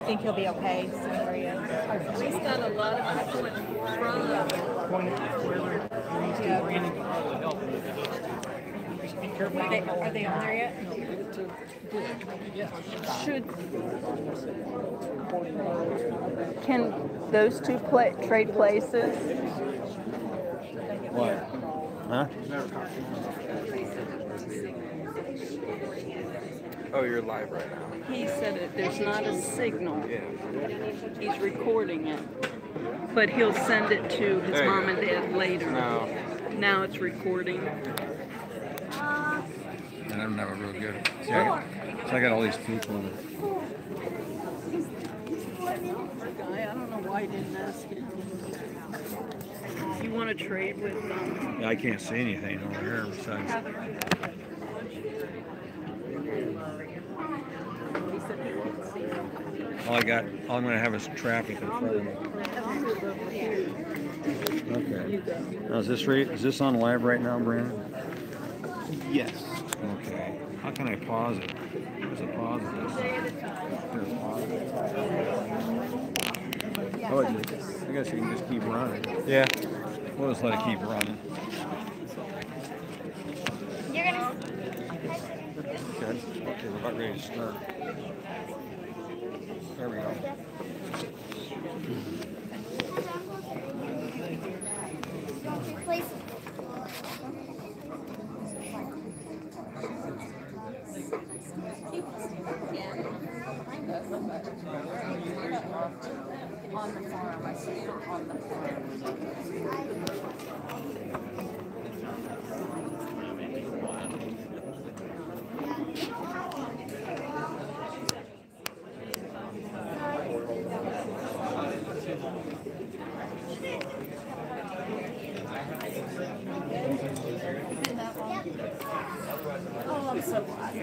I think he'll be okay seeing where he is. He's got a lot of people in front of him. Are they on there yet? Should can those two trade places? What? Huh? Oh, you're live right now. He said it. There's not a signal. Yeah. He's recording it, but he'll send it to his mom and dad later. No. Now it's recording. And I'm never real good. See, I got all these people in it. Guy, I don't know why I didn't ask him. You want to trade with them? Yeah, I can't see anything over here besides. All I'm going to have is traffic in front of me. Okay. Now, is this on live right now, Brandon? Yes. Okay. How can I pause it? There's a pause it. There's pause it. Oh, I guess you can just keep running. Yeah. We'll just let it keep running. You're gonna. Okay. Okay, we're about ready to start. There we go. Please. On the farm, I see her on the farm. Oh, I'm so glad.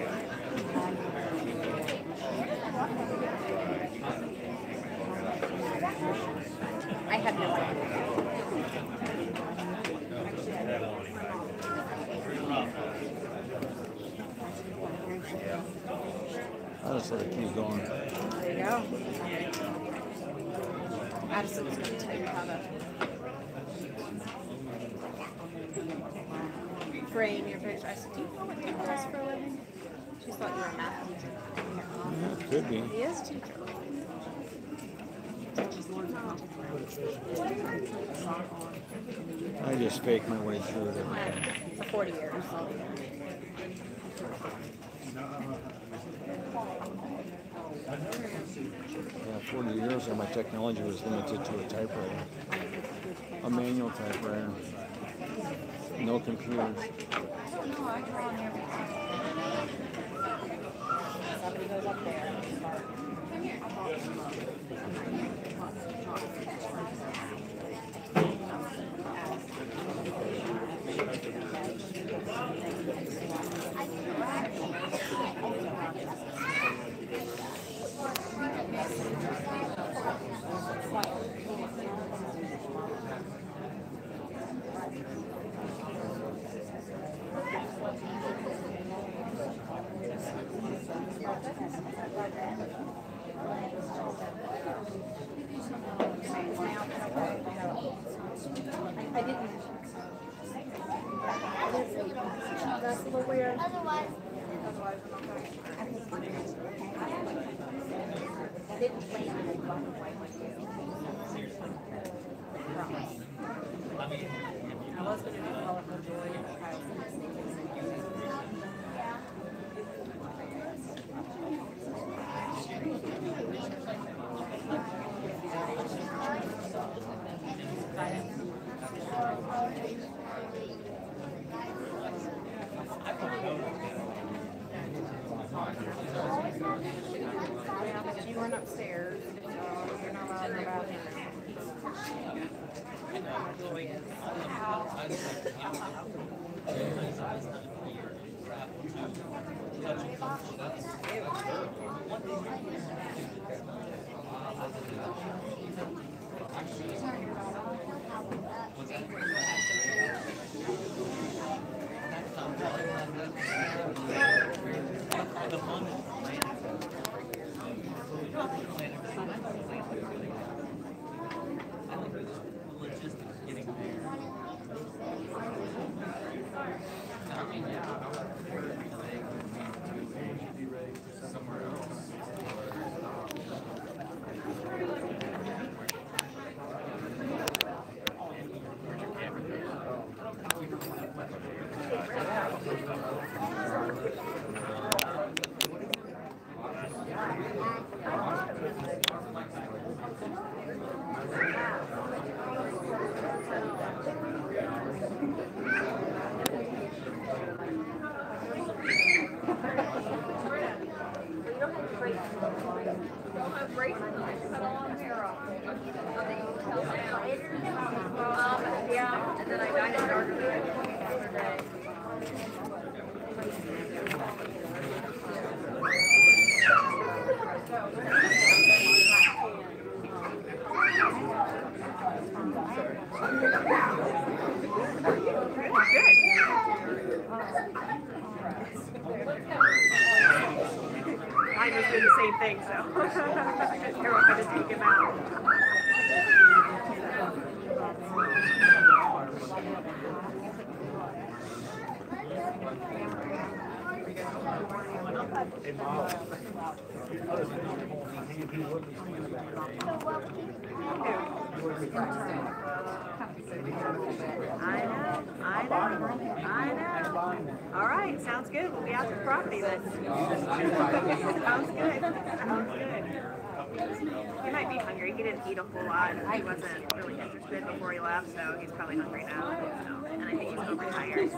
I have no idea. I'll just let it keep going. There you go. Addison's going to tell you how to frame your picture. I said, do you know what he does for a living? She thought you were a math teacher. Yeah, could be. He is a teacher. I just fake my way through it. For 40 years. Yeah, 40 years and my technology was limited to a typewriter. A manual typewriter. No computers. Somebody goes up there. I didn't. That's a little weird. Otherwise, I didn't plan on it. I was going to do colorful joy. You weren't upstairs, so you're not allowed to go out there. Yeah, and then I dyed it darker the other day. Mine was doing the same thing, so I didn't care if I just take him out. I know. All right, sounds good. We'll be out to the property then. Sounds good. Sounds good. He might be hungry. He didn't eat a whole lot. He wasn't really interested before he left, so he's probably hungry now. So, and I think he's overtired.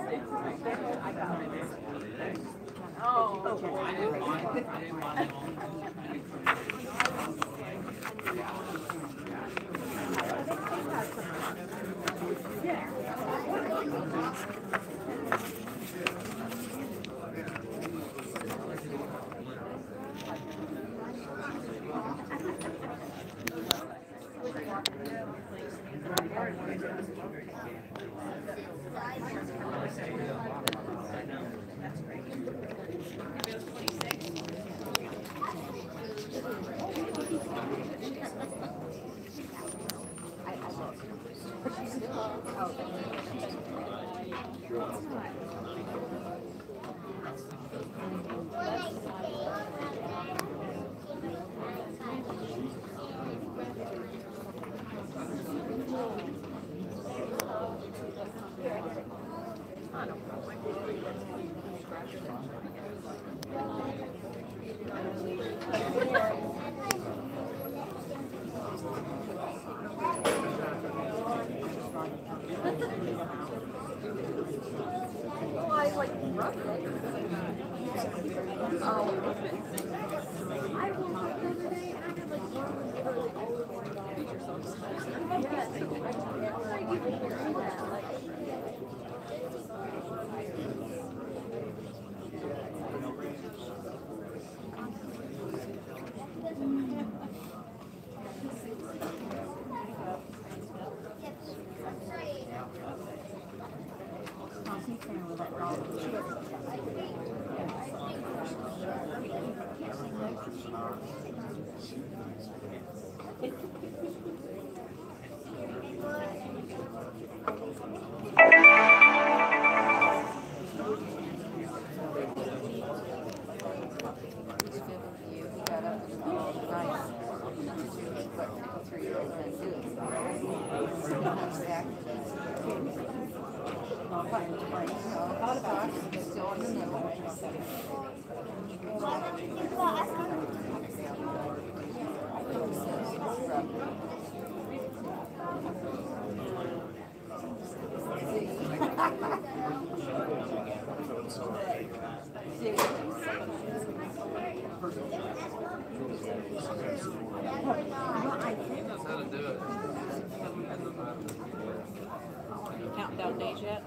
Countdown days yet?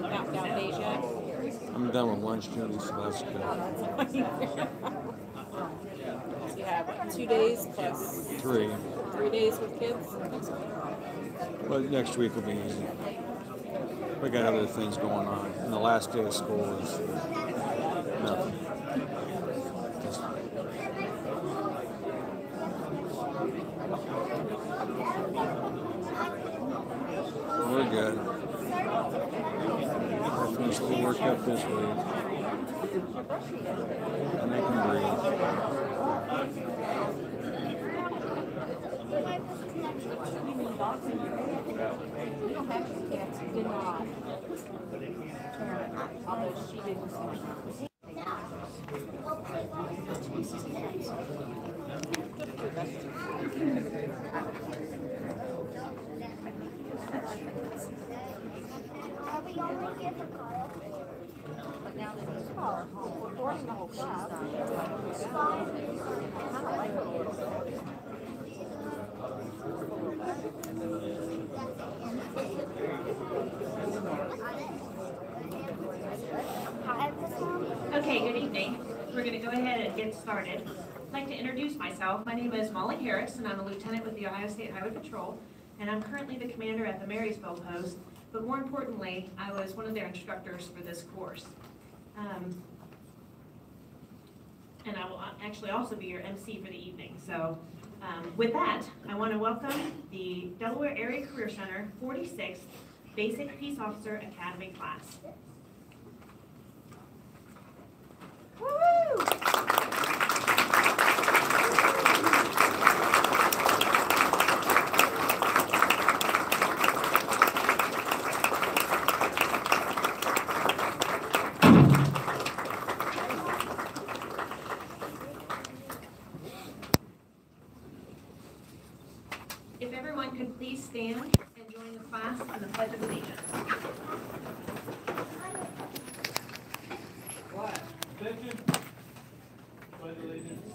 Countdown days yet? I'm done with lunch, Jody, so that's good. You have 2 days plus 3. 3 days with kids? But next week will be easy. We got other things going on. And the last day of school is nothing. We're good. I finished a little work up this week. And I can breathe. Although she didn't. Are we only here for Kyle? Okay, good evening. We're going to go ahead and get started. I'd like to introduce myself. My name is Molly Harris, and I'm a lieutenant with the Ohio State Highway Patrol, and I'm currently the commander at the Marysville post, but more importantly, I was one of their instructors for this course. And I will actually also be your MC for the evening. So with that, I want to welcome the Delaware Area Career Center 46th Basic Peace Officer Academy class. Woo! If everyone could please stand and join the class in the Pledge of Allegiance. Attention. Pledge allegiance.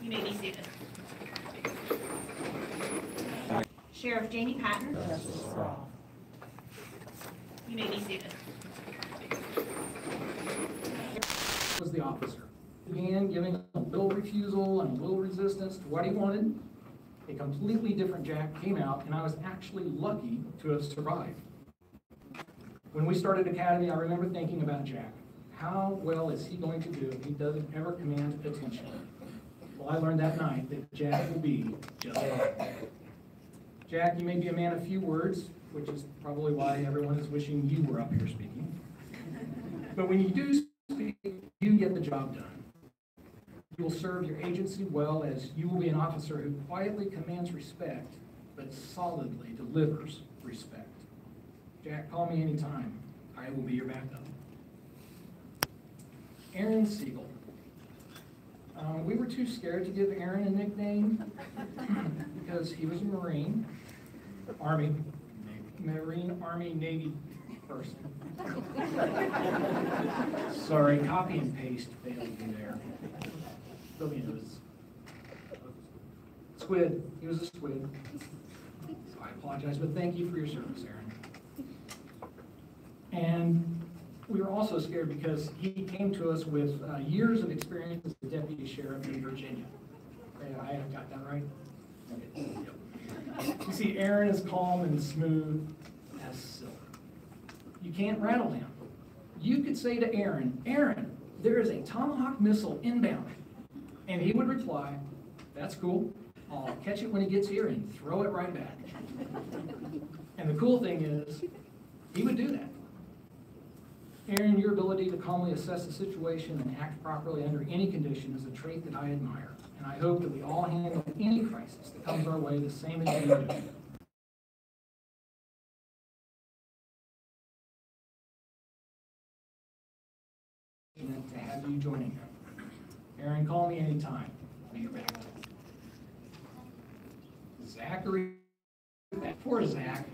You may be seated. Sheriff Jamie Patton. You may be seated. Was the officer. Began giving a little refusal and a little resistance to what he wanted. A completely different Jack came out, and I was actually lucky to have survived. When we started Academy, I remember thinking about Jack. How well is he going to do if he doesn't ever command attention? Well, I learned that night that Jack will be just fine. Jack, you may be a man of few words, which is probably why everyone is wishing you were up here speaking. But when you do speak, you get the job done. You will serve your agency well, as you will be an officer who quietly commands respect, but solidly delivers respect. Jack, call me anytime. I will be your backup. Aaron Siegel. We were too scared to give Aaron a nickname because he was a Marine, Army, Navy person. Sorry, copy and paste failed you there. But he was squid. He was a squid. So I apologize, but thank you for your service, Aaron. And we were also scared because he came to us with years of experience as a deputy sheriff in Virginia. Okay, I have got that right? Okay. Yep. You see, Aaron is calm and smooth as silk. You can't rattle him. You could say to Aaron, Aaron, there is a Tomahawk missile inbound. And he would reply, that's cool. I'll catch it when he gets here and throw it right back. And the cool thing is, he would do that. Aaron, your ability to calmly assess the situation and act properly under any condition is a trait that I admire. And I hope that we all handle any crisis that comes our way the same as you do. To have you joining him. Aaron, call me anytime. I'll be your backup. Zachary, poor Zach.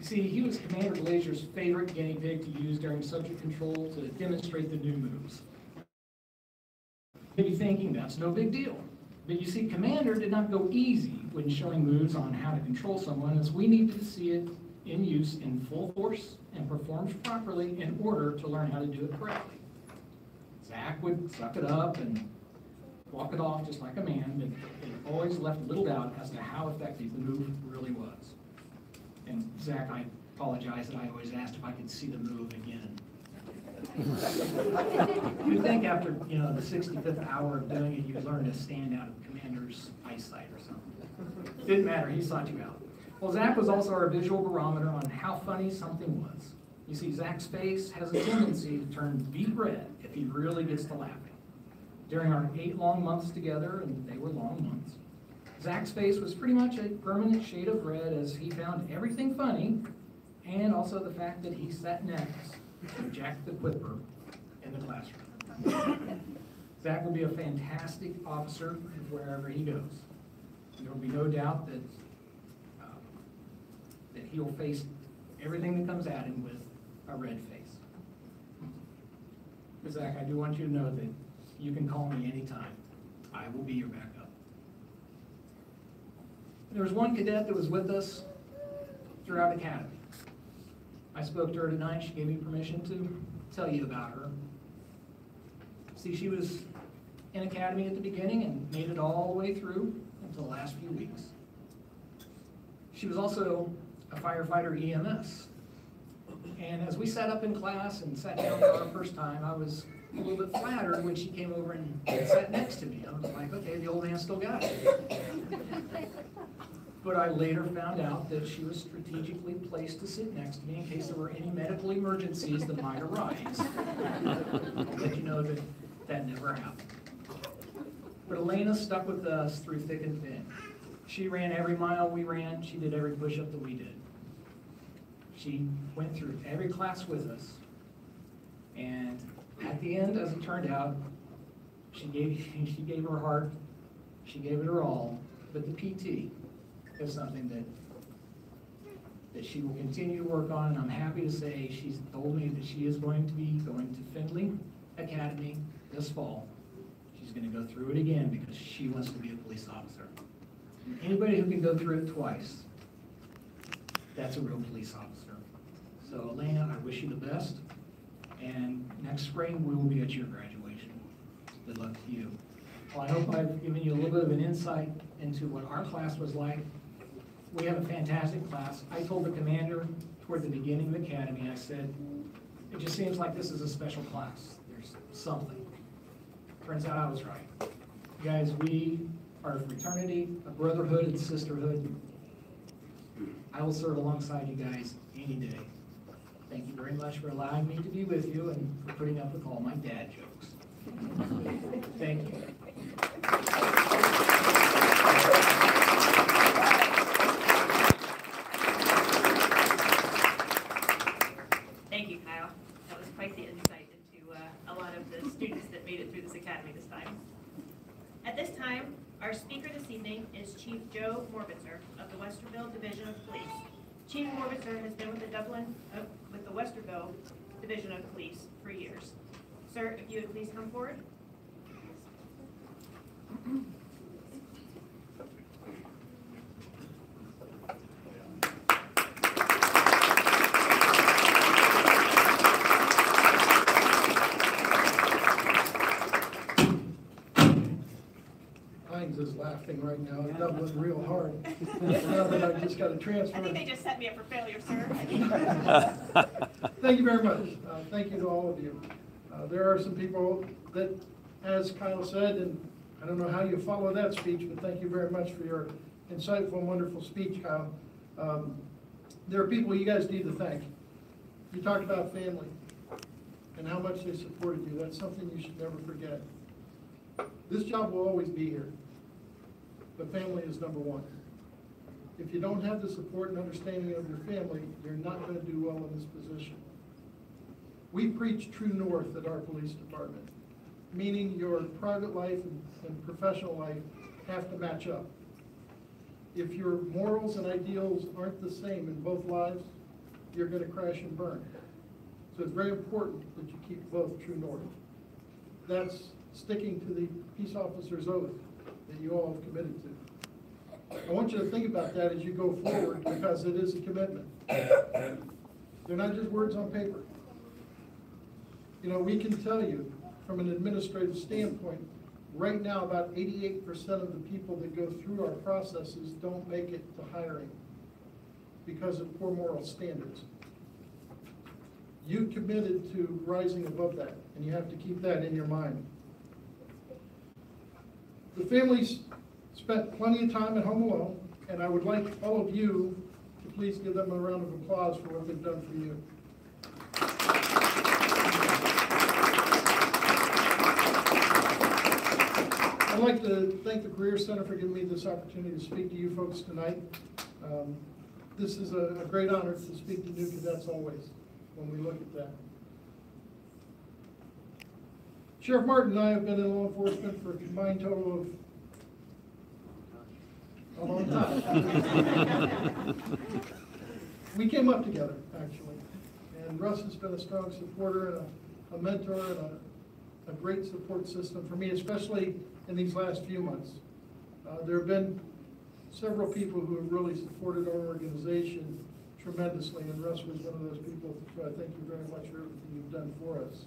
You see, he was Commander Glazier's favorite guinea pig to use during subject control to demonstrate the new moves. You may be thinking that's no big deal. But you see, Commander did not go easy when showing moves on how to control someone, as we needed to see it in use in full force and performed properly in order to learn how to do it correctly. Zach would suck it up and walk it off just like a man, but it always left little doubt as to how effective the move really was. And Zach, I apologize that I always asked if I could see the move again. You'd think after, the 65th hour of doing it, you'd learn to stand out of the commander's eyesight or something. Didn't matter, he sought you out. Well, Zach was also our visual barometer on how funny something was. You see, Zach's face has a tendency to turn beet red if he really gets to laughing. During our 8 long months together, and they were long months, Zach's face was pretty much a permanent shade of red, as he found everything funny, and also the fact that he sat next to Jack the Quipper in the classroom. Zach will be a fantastic officer wherever he goes. There will be no doubt that he'll face everything that comes at him with a red face. But Zach, I do want you to know that you can call me anytime. I will be your backup. There was one cadet that was with us throughout Academy. I spoke to her tonight. She gave me permission to tell you about her. See, she was in Academy at the beginning and made it all the way through until the last few weeks. She was also a firefighter EMS. And as we sat up in class and sat down for our first time, I was a little bit flattered when she came over and sat next to me. I was like, okay, the old man still got it. But I later found out that she was strategically placed to sit next to me in case there were any medical emergencies that might arise. But you know that that never happened. But Elena stuck with us through thick and thin. She ran every mile we ran. She did every push-up that we did. She went through every class with us. And at the end, as it turned out, she gave her heart. She gave it her all. But the PT is something that she will continue to work on, and I'm happy to say she's told me that she is going to be going to Findlay Academy this fall. She's going to go through it again because she wants to be a police officer. And anybody who can go through it twice, that's a real police officer. So Elena, I wish you the best, and next spring we will be at your graduation. Good luck to you. Well, I hope I've given you a little bit of an insight into what our class was like. We have a fantastic class. I told the commander toward the beginning of the academy, I said, it just seems like this is a special class. There's something. Turns out I was right. Guys, we are a fraternity, a brotherhood and sisterhood. I will serve alongside you guys any day. Thank you very much for allowing me to be with you and for putting up with all my dad jokes. Thank you. Thank you, Kyle. That was quite the insight into a lot of the students that made it through this academy this time. At this time, our speaker this evening is Chief Joe Morbitzer of the Westerville Division of Police. Chief Morbitzer has been with the Westerville Division of Police for years. Sir, if you would please come forward. Hines is laughing right now. It's doubling real hard. Now that I've just got a transfer. I think they just set me up for failure, sir. Thank you very much. Thank you to all of you. There are some people that, as Kyle said, and I don't know how you follow that speech, but thank you very much for your insightful and wonderful speech, Kyle. There are people you guys need to thank. You talked about family and how much they supported you. That's something you should never forget. This job will always be here, but family is number one. If you don't have the support and understanding of your family, you're not going to do well in this position. We preach true north at our police department, meaning your private life and professional life have to match up. If your morals and ideals aren't the same in both lives, you're going to crash and burn. So it's very important that you keep both true north. That's sticking to the peace officer's oath that you all have committed to. I want you to think about that as you go forward, because it is a commitment. They're not just words on paper. You know, we can tell you from an administrative standpoint, right now about 88% of the people that go through our processes don't make it to hiring because of poor moral standards. You committed to rising above that, and you have to keep that in your mind. The families spent plenty of time at home alone, and I would like all of you to please give them a round of applause for what they've done for you. I'd like to thank the Career Center for giving me this opportunity to speak to you folks tonight. This is a great honor to speak to new cadets always when we look at that. Sheriff Martin and I have been in law enforcement for a combined total of a long time. We came up together, actually. And Russ has been a strong supporter and a mentor and a great support system for me, especially in these last few months. There have been several people who have really supported our organization tremendously, and Russ was one of those people, so I thank you very much for everything you've done for us.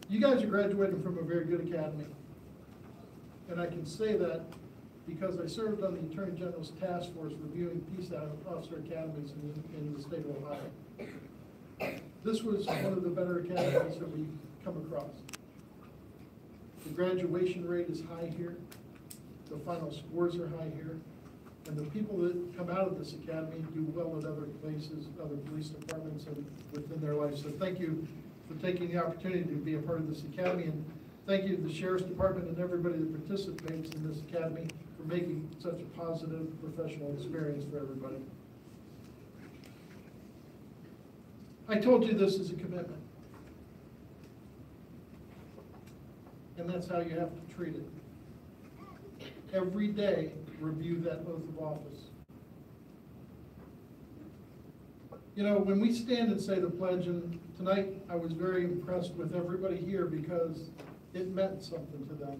You guys are graduating from a very good academy, and I can say that because I served on the Attorney General's task force reviewing peace officer academies in the state of Ohio. This was one of the better academies that we've come across. The graduation rate is high here. The final scores are high here. And the people that come out of this academy do well at other places, other police departments, and within their lives. So thank you for taking the opportunity to be a part of this academy. And thank you to the Sheriff's Department and everybody that participates in this academy for making such a positive professional experience for everybody. I told you this is a commitment. And that's how you have to treat it. Every day, review that oath of office. You know, when we stand and say the pledge, and tonight I was very impressed with everybody here because it meant something to them.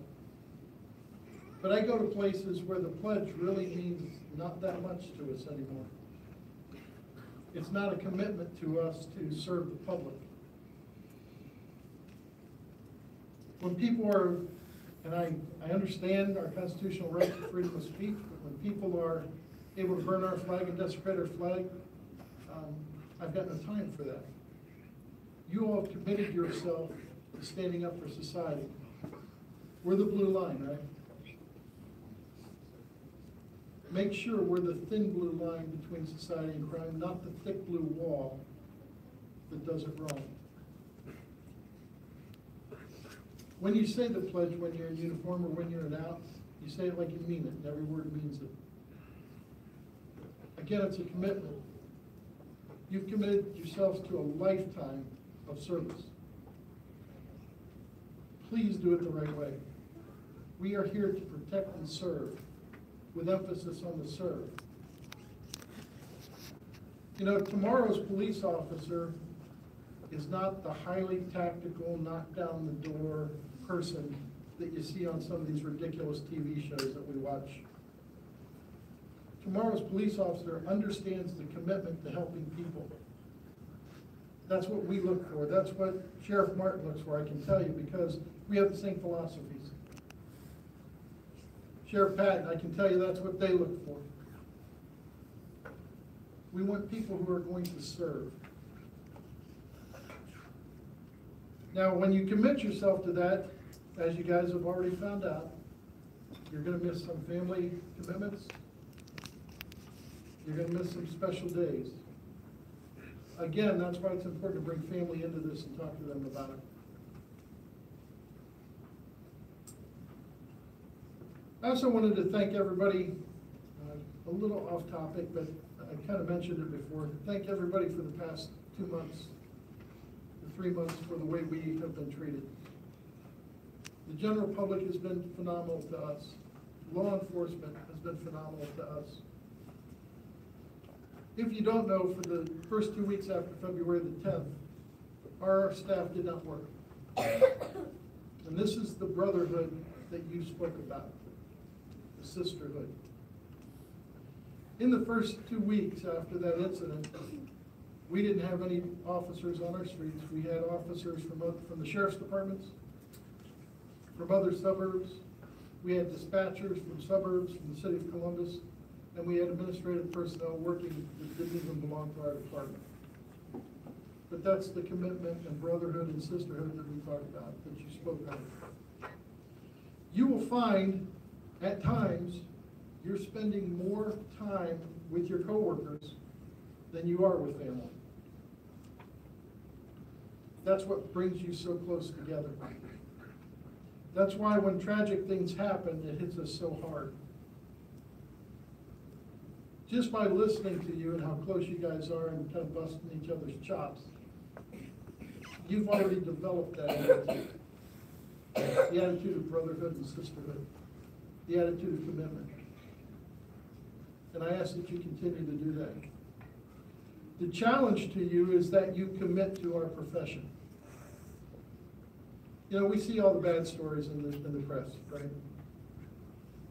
But I go to places where the pledge really means not that much to us anymore. It's not a commitment to us to serve the public. When people are, and I understand our constitutional right to freedom of speech, but when people are able to burn our flag and desecrate our flag, I've got no time for that. You all have committed yourself to standing up for society. We're the blue line, right? Make sure we're the thin blue line between society and crime, not the thick blue wall that does it wrong. When you say the pledge when you're in uniform or when you're in out, you say it like you mean it, and every word means it. Again, it's a commitment. You've committed yourselves to a lifetime of service. Please do it the right way. We are here to protect and serve, with emphasis on the serve. You know, tomorrow's police officer is not the highly tactical, knock down the door person that you see on some of these ridiculous TV shows that we watch. Tomorrow's police officer understands the commitment to helping people. That's what we look for. That's what Sheriff Martin looks for, I can tell you, because we have the same philosophies. Sheriff Patton, I can tell you that's what they look for. We want people who are going to serve. Now, when you commit yourself to that, as you guys have already found out, you're going to miss some family commitments. You're going to miss some special days. Again, that's why it's important to bring family into this and talk to them about it. I also wanted to thank everybody, a little off topic, but I kind of mentioned it before. Thank everybody for the past 2 months, or 3 months, for the way we have been treated. The general public has been phenomenal to us. Law enforcement has been phenomenal to us. If you don't know, for the first 2 weeks after February the 10th, our staff did not work. And this is the brotherhood that you spoke about, the sisterhood. In the first 2 weeks after that incident, we didn't have any officers on our streets. We had officers from the sheriff's departments, from other suburbs. We had dispatchers from suburbs, from the city of Columbus, and we had administrative personnel working that didn't even belong to our department. But that's the commitment and brotherhood and sisterhood that we talked about, that you spoke of. You will find, at times, you're spending more time with your coworkers than you are with family. That's what brings you so close together. That's why when tragic things happen, it hits us so hard. Just by listening to you and how close you guys are and kind of busting each other's chops, you've already developed that attitude. The attitude of brotherhood and sisterhood. The attitude of commitment. And I ask that you continue to do that. The challenge to you is that you commit to our profession. You know, we see all the bad stories in the press, right?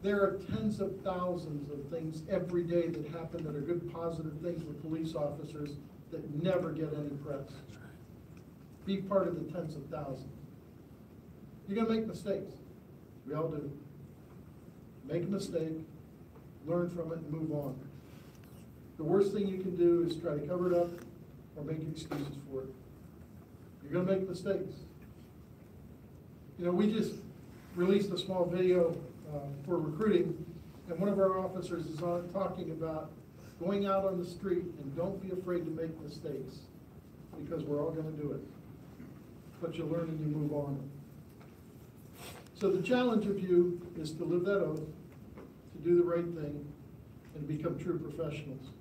There are tens of thousands of things every day that happen that are good, positive things with police officers that never get any press. Be part of the tens of thousands. You're going to make mistakes. We all do. Make a mistake, learn from it, and move on. The worst thing you can do is try to cover it up or make excuses for it. You're going to make mistakes. You know, we just released a small video for recruiting, and one of our officers is on talking about going out on the street and don't be afraid to make mistakes, because we're all going to do it. But you learn and you move on. So the challenge of you is to live that oath, to do the right thing, and become true professionals.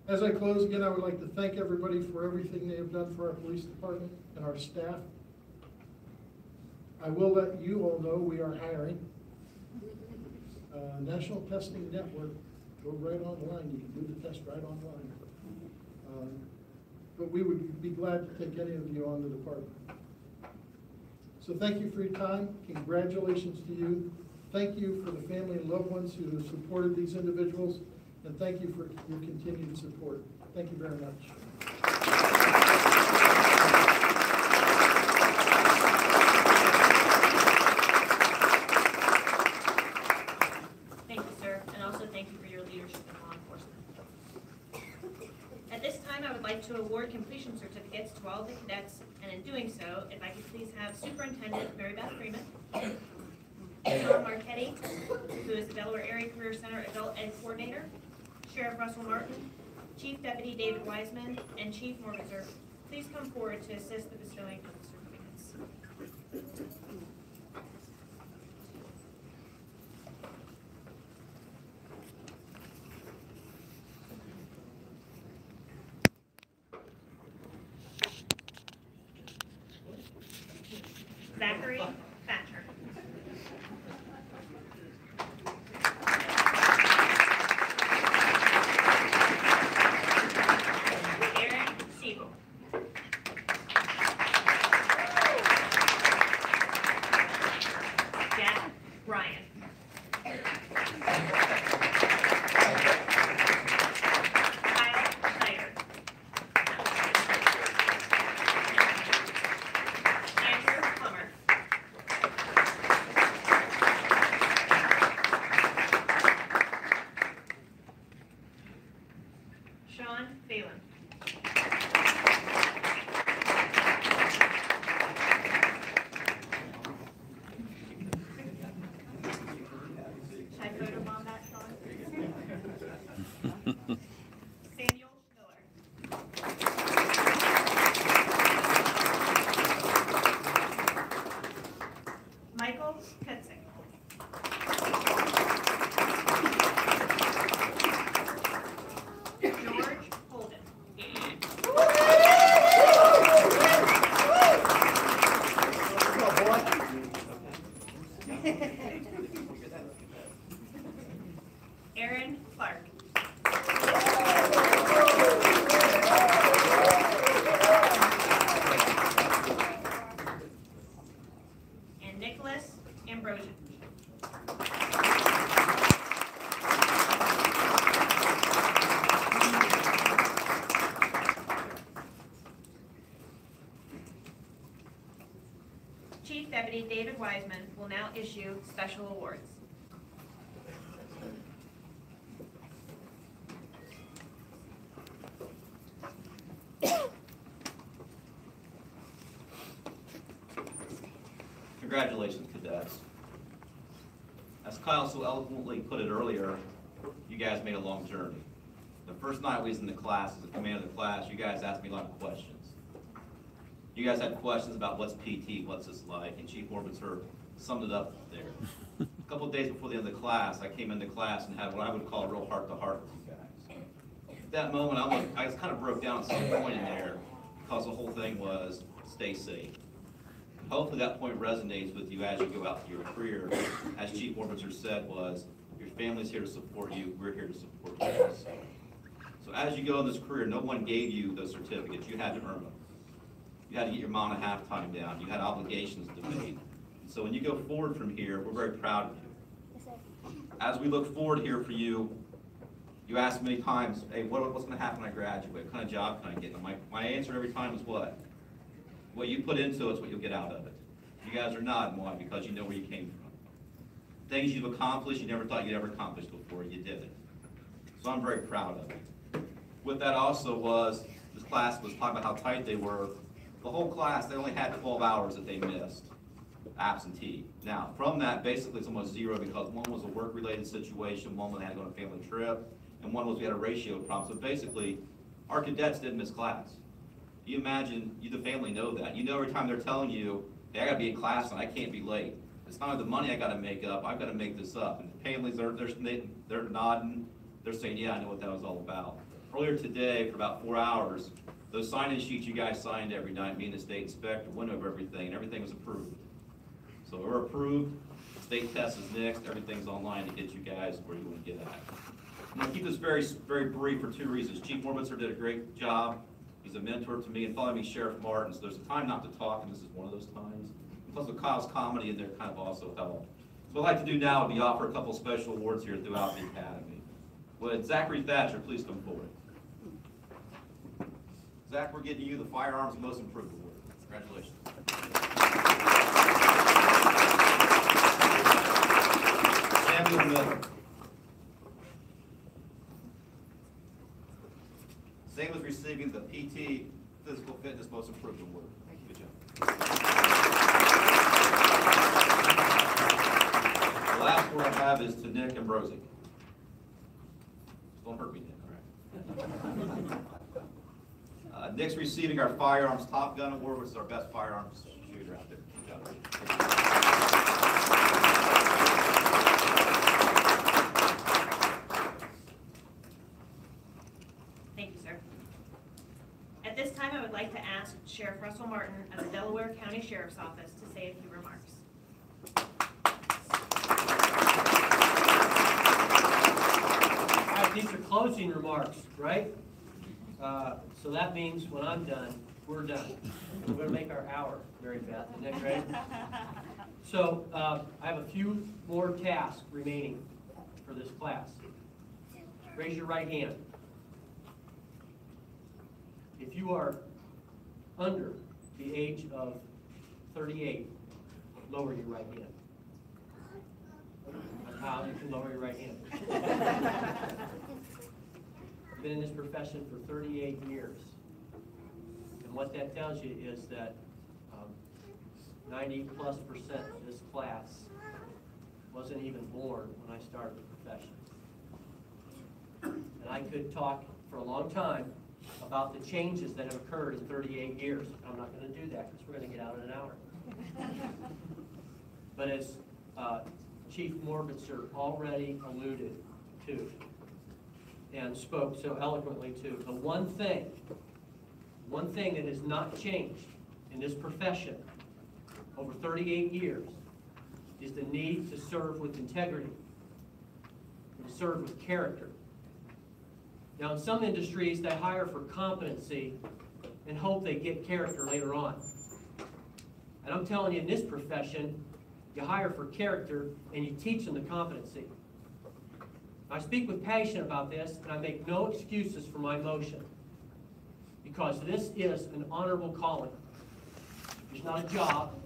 As I close, again, I would like to thank everybody for everything they have done for our police department and our staff. I will let you all know we are hiring. National Testing Network, go right online. You can do the test right online. But we would be glad to take any of you on the department. So thank you for your time. Congratulations to you. Thank you for the family and loved ones who have supported these individuals. And thank you for your continued support. Thank you very much. Thank you, sir, and also thank you for your leadership in law enforcement. At this time, I would like to award completion certificates to all the cadets, and in doing so, if I could please have Superintendent Mary Beth Freeman, John Marchetti, who is the Delaware Area Career Center Adult Ed Coordinator, Sheriff Russell Martin, Chief Deputy David Wiseman, and Chief Morgenser, please come forward to assist the bestowing of the certificates. Zachary Thatcher. Aaron Siegel. Jack Ryan. Kyle Snyder. Andrew Plummer. Sean Phelan. Should I photobomb that, Sean? Samuel Miller. Michael Kutzik. George Holden. Aaron Clark. And Nicholas Ambrosian. Chief Deputy David Wiseman will now issue special awards. Congratulations, cadets. As Kyle so eloquently put it earlier, you guys made a long journey. The first night we was in the class, as the commander of the class, you guys asked me a lot of questions. You guys had questions about what's PT, what's this like, and Chief Orbitzer summed it up there. A couple of days before the end of the class, I came into class and had what I would call a real heart-to-heart with you guys. At that moment, I just kind of broke down at some point in there, because the whole thing was stay safe. Hopefully that point resonates with you as you go out to your career. As Chief Orbitzer said was, your family's here to support you, we're here to support you also. So as you go in this career, no one gave you those certificates, you had to earn them. You had to get your mom and a half time down, you had obligations to meet. So when you go forward from here, we're very proud of you. As we look forward here for you, you ask many times, hey, what's going to happen when I graduate? What kind of job can I get? And my answer every time is what? What you put into it is what you'll get out of it. You guys are nodding. Why? Because you know where you came from. Things you've accomplished you never thought you'd ever accomplish before, you did it. So I'm very proud of it. With that also was, this class was talking about how tight they were. The whole class, they only had 12 hours that they missed, absentee. Now, from that, basically it's almost zero because one was a work-related situation, one was they had to go on a family trip, and one was we had a ratio problem. So basically, our cadets didn't miss class. You imagine, you the family know that. You know every time they're telling you, hey, I gotta be in class and I can't be late. It's not only the money I gotta make up, I've gotta make this up. And the families, they're nodding, they're saying, yeah, I know what that was all about. Earlier today, for about 4 hours, those sign-in sheets you guys signed every night, me and the state inspector went over everything, and everything was approved. So we're approved, state test is next, everything's online to get you guys where you want to get at. I'm going to keep this very, very brief for 2 reasons. Chief Orbitzer did a great job. He's a mentor to me, and following me, Sheriff Martin. So there's a time not to talk, and this is one of those times. Plus with Kyle's comedy in there kind of also helped. So what I'd like to do now would be offer a couple special awards here throughout the Academy. Would Zachary Thatcher please come forward? Zach, we're getting you the Firearms Most Improved Award. Congratulations. Samuel Miller. Sam is receiving the PT Physical Fitness Most Improved Award. Good job. The last one I have is to Nick Ambrosi. Don't hurt me, Nick, all right? Nick's receiving our Firearms Top Gun Award, which is our best firearms shooter out there. Good job. Thank you, sir. At this time, I would like to ask Sheriff Russell Martin of the Delaware County Sheriff's Office to say a few remarks. All right, these are closing remarks, right? So that means when I'm done, we're done. We're going to make our hour, Mary Beth. Isn't that great? So I have a few more tasks remaining for this class. Raise your right hand. If you are under the age of 38, lower your right hand. How you can lower your right hand. Been in this profession for 38 years. And what that tells you is that 90+% of this class wasn't even born when I started the profession. And I could talk for a long time about the changes that have occurred in 38 years. I'm not going to do that because we're going to get out in an hour. But as Chief Morbitzer already alluded to, and spoke so eloquently to, the one thing that has not changed in this profession over 38 years is the need to serve with integrity, and to serve with character. Now, in some industries, they hire for competency and hope they get character later on. And I'm telling you, in this profession, you hire for character and you teach them the competency. I speak with passion about this, and I make no excuses for my motion, because this is an honorable calling. It's not a job.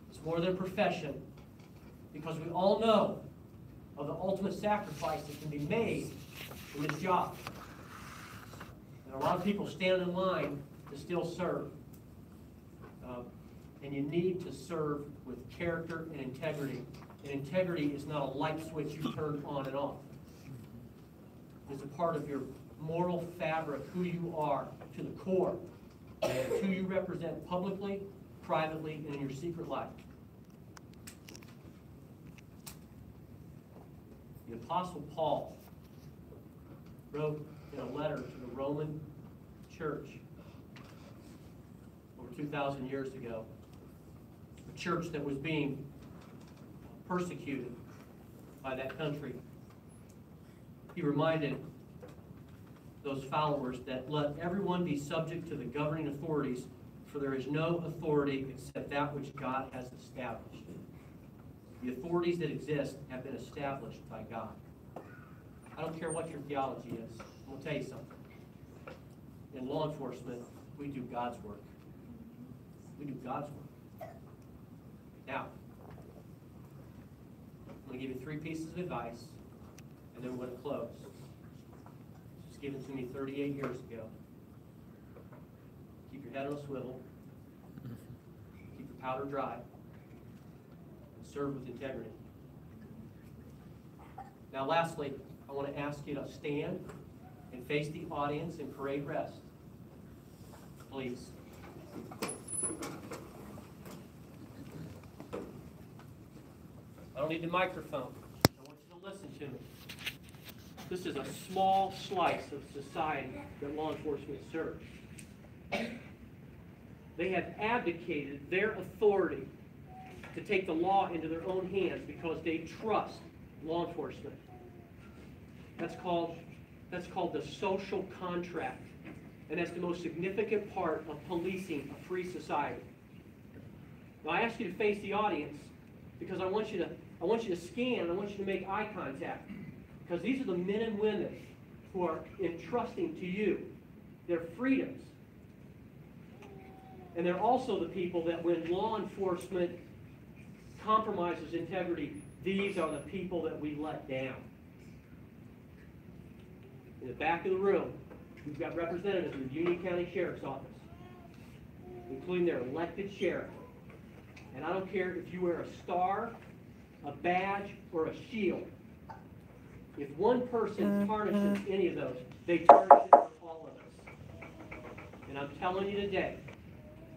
It's more than a profession, because we all know of the ultimate sacrifice that can be made in this job. And a lot of people stand in line to still serve. And you need to serve with character and integrity. And integrity is not a light switch you turn on and off. It's a part of your moral fabric, who you are to the core, who you represent publicly, privately, and in your secret life. The Apostle Paul wrote in a letter to the Roman church 2,000 years ago, a church that was being persecuted by that country. He reminded those followers that let everyone be subject to the governing authorities, for there is no authority except that which God has established. The authorities that exist have been established by God. I don't care what your theology is. I'm going to tell you something. In law enforcement, we do God's work. We do God's work. Now, I'm going to give you 3 pieces of advice, and then we're going to close. This was given to me 38 years ago. Keep your head on a swivel. Keep your powder dry. And serve with integrity. Now, lastly, I want to ask you to stand and face the audience in parade rest. Please. I don't need the microphone. I want you to listen to me. This is a small slice of society that law enforcement serves. They have abdicated their authority to take the law into their own hands because they trust law enforcement. That's called the social contract. And that's the most significant part of policing a free society. Now I ask you to face the audience because I want you to scan, and I want you to make eye contact. Because these are the men and women who are entrusting to you their freedoms. And they're also the people that when law enforcement compromises integrity, these are the people that we let down. In the back of the room, we've got representatives of the Union County Sheriff's Office, including their elected sheriff. And I don't care if you wear a star, a badge, or a shield. If one person tarnishes any of those, they tarnish it for all of us. And I'm telling you today,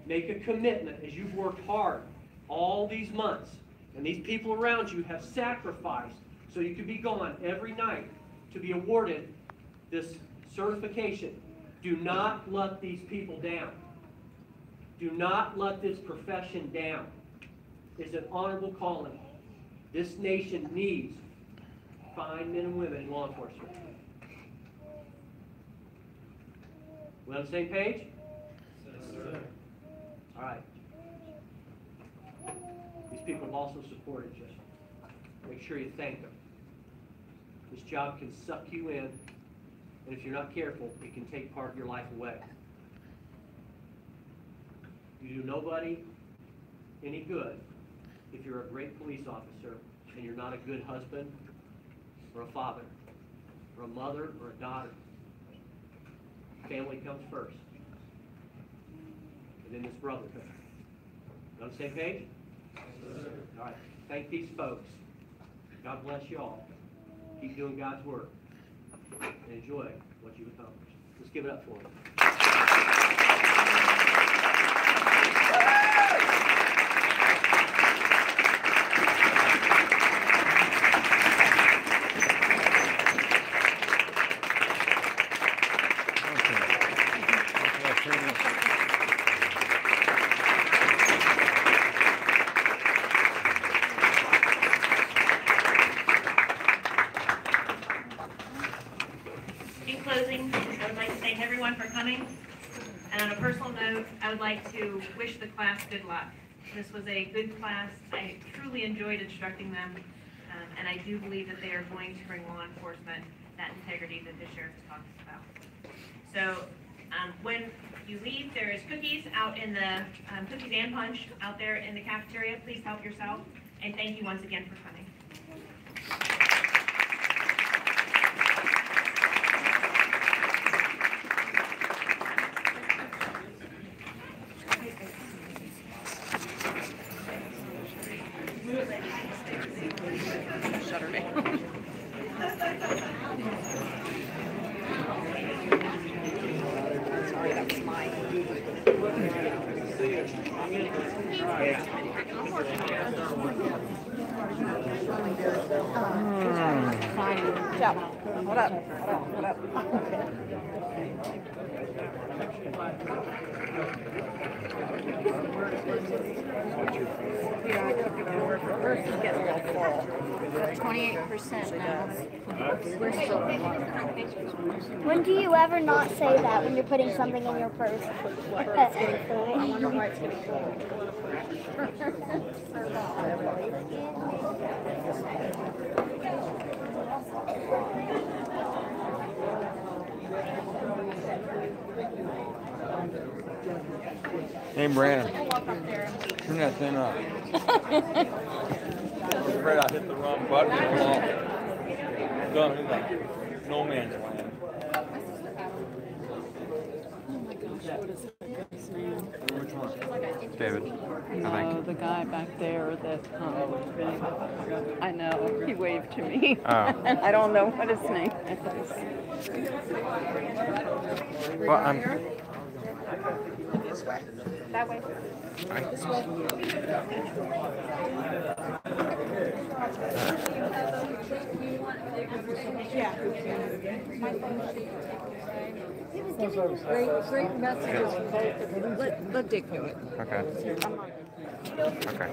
make a commitment as you've worked hard all these months, and these people around you have sacrificed so you could be gone every night to be awarded this certification. Do not let these people down. Do not let this profession down. It's an honorable calling. This nation needs fine men and women in law enforcement. We on the same page? Yes, sir. All right. These people have also supported you. Make sure you thank them. This job can suck you in, and if you're not careful, it can take part of your life away. You do nobody any good if you're a great police officer and you're not a good husband or a father or a mother or a daughter. Family comes first. And then this brotherhood. You on the same page? Yes, sir. All right. Thank these folks. God bless you all. Keep doing God's work. And enjoy what you've accomplished. Let's give it up for them. In closing, I would like to thank everyone for coming. And on a personal note, I would like to wish the class good luck. This was a good class. I truly enjoyed instructing them. And I do believe that they are going to bring law enforcement that integrity that the sheriff is talking about. So when you leave, there is cookies out in the, cookies and punch out there in the cafeteria. Please help yourself. And thank you once again for coming. Shut her down. Sorry, that was mine. Yeah. Ciao. What up? What up? Yeah, I took it over. First, it's getting a little full. We're 28% now. We're still. When do you ever not say that when you're putting something in your purse? It's getting full. I wonder why it's getting full. Hey, Brandon. Turn that thing up. I'm afraid I hit the wrong button. I'm done in the no man's land. Which one? David, I think. The guy back there that, I know, he waved to me. Oh. And I don't know what his name is. Well, I'm... This way. That way. This way. Yeah. He was giving great messages from both of them. Let Dick do it. Okay. Okay.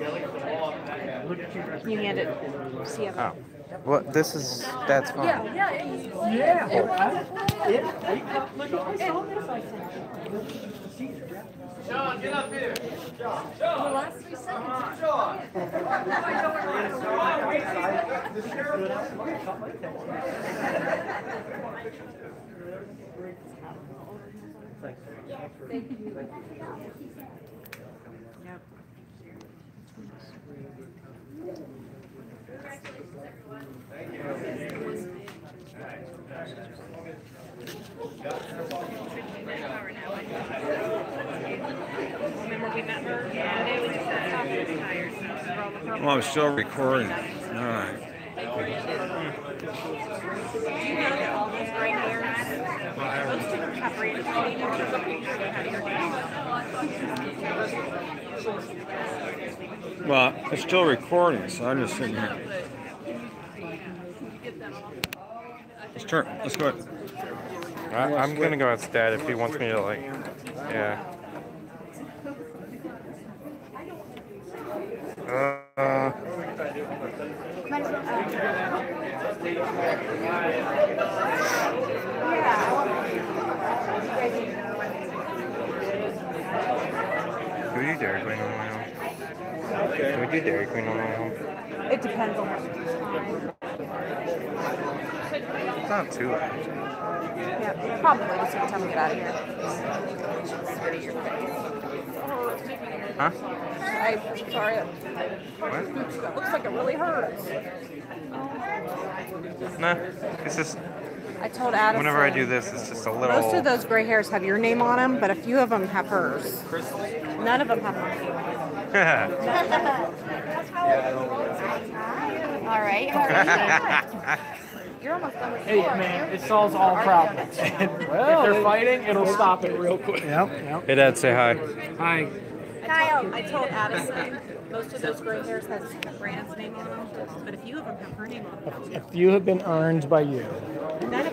Can you hand it? See Oh. Well, that's fine. Yeah. Sean, get up here. The last 3 seconds. Yep. Remember we met her? Yeah, it was just that top was tired, so all the Well, I'm still recording. All right. Do you know that all those gray hairs, those two have brand new pictures of pictures of how you're Well, it's still recording, so I'm just sitting here. Let's go ahead. I'm gonna go ask Dad if he wants me to, like, yeah. Can we do Dairy Queen on the way home? Can we do Dairy Queen on the way home? It depends on what It's not too late. Yeah, probably. Let's see what time we get out of here. Huh? I'm sorry. What? It looks like it really hurts. Nah, it's just, I told Addison. whenever I do this, it's just a little... Most of those gray hairs have your name on them, but a few of them have hers. None of them have mine. All right. You're almost done with Hey, man, it solves all problems. If they're fighting, it'll stop it real quick. Yep. Hey, Dad, say hi. Hi. Kyle. I told Addison, most of those gray hairs has Brandon's name on them, but a few of them have her name on them. A few have been earned by you. None of